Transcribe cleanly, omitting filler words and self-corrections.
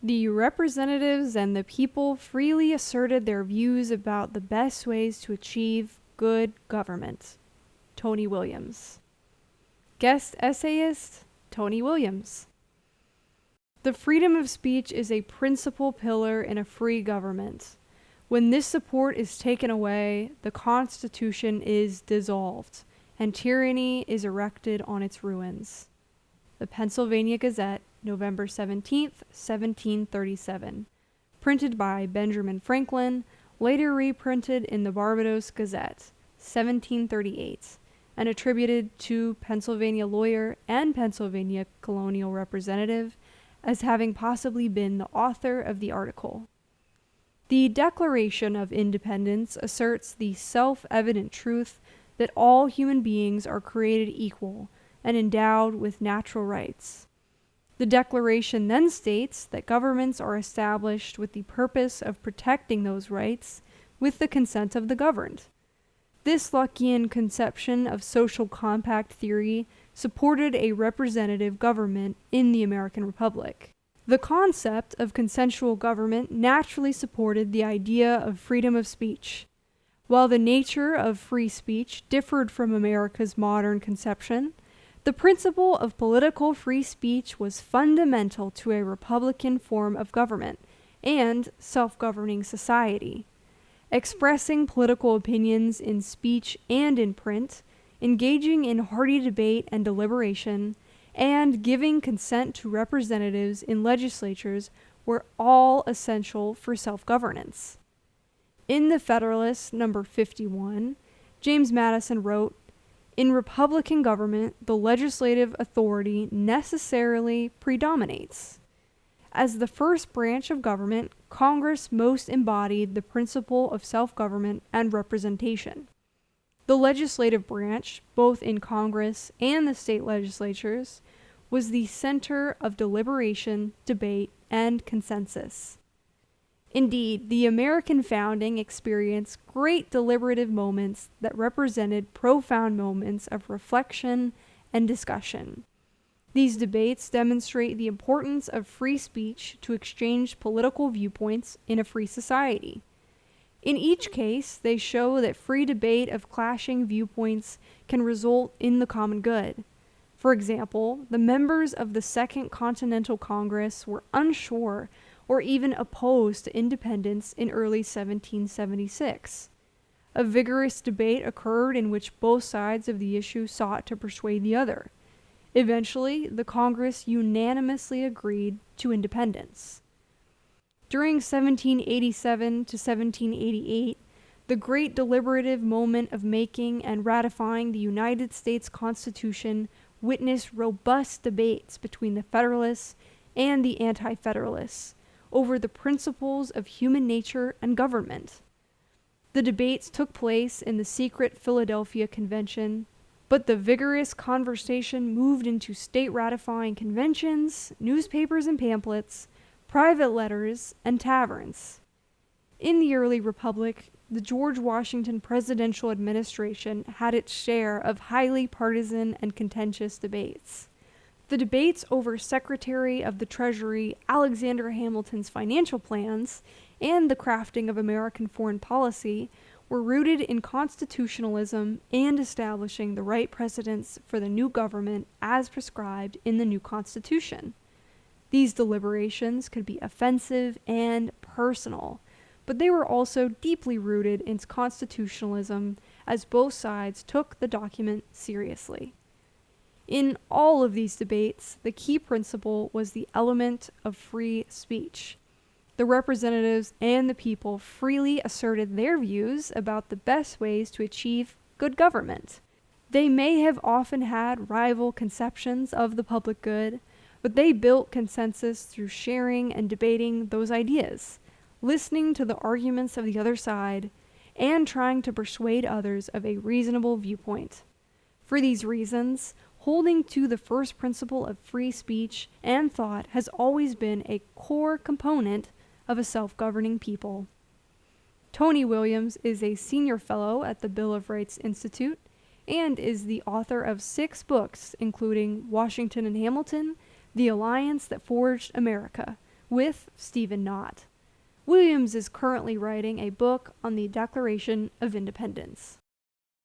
The representatives and the people freely asserted their views about the best ways to achieve good government. Tony Wiliams. Guest essayist, Tony Wiliams. The freedom of speech is a principal pillar in a free government. When this support is taken away, the Constitution is dissolved, and tyranny is erected on its ruins. The Pennsylvania Gazette, November 17th, 1737. Printed by Benjamin Franklin, later reprinted in the Barbados Gazette, 1738, and attributed to Pennsylvania lawyer and Pennsylvania colonial representative as having possibly been the author of the article. The Declaration of Independence asserts the self-evident truth that all human beings are created equal and endowed with natural rights. The Declaration then states that governments are established with the purpose of protecting those rights with the consent of the governed. This Lockean conception of social compact theory supported a representative government in the American Republic. The concept of consensual government naturally supported the idea of freedom of speech. While the nature of free speech differed from America's modern conception, the principle of political free speech was fundamental to a republican form of government and self-governing society. Expressing political opinions in speech and in print, engaging in hearty debate and deliberation, and giving consent to representatives in legislatures were all essential for self-governance. In the Federalist, number 51, James Madison wrote, "In Republican government, the legislative authority necessarily predominates. As the first branch of government, Congress most embodied the principle of self-government and representation. The legislative branch, both in Congress and the state legislatures, was the center of deliberation, debate, and consensus. Indeed, the American founding experienced great deliberative moments that represented profound moments of reflection and discussion. These debates demonstrate the importance of free speech to exchange political viewpoints in a free society. In each case, they show that free debate of clashing viewpoints can result in the common good. For example, the members of the Second Continental Congress were unsure or even opposed to independence in early 1776. A vigorous debate occurred in which both sides of the issue sought to persuade the other. Eventually, the Congress unanimously agreed to independence. During 1787 to 1788, the great deliberative moment of making and ratifying the United States Constitution witnessed robust debates between the Federalists and the Anti-Federalists over the principles of human nature and government. The debates took place in the secret Philadelphia Convention, but the vigorous conversation moved into state ratifying conventions, newspapers and pamphlets, private letters, and taverns. In the early republic, the George Washington presidential administration had its share of highly partisan and contentious debates. The debates over Secretary of the Treasury Alexander Hamilton's financial plans and the crafting of American foreign policy were rooted in constitutionalism and establishing the right precedents for the new government as prescribed in the new Constitution. These deliberations could be offensive and personal, but they were also deeply rooted in constitutionalism as both sides took the document seriously. In all of these debates, the key principle was the element of free speech. The representatives and the people freely asserted their views about the best ways to achieve good government. They may have often had rival conceptions of the public good, but they built consensus through sharing and debating those ideas, listening to the arguments of the other side, and trying to persuade others of a reasonable viewpoint. For these reasons, holding to the first principle of free speech and thought has always been a core component of a self-governing people. Tony Wiliams is a senior fellow at the Bill of Rights Institute and is the author of 6 books, including Washington and Hamilton, The Alliance That Forged America, with Stephen Knott. Wiliams is currently writing a book on the Declaration of Independence.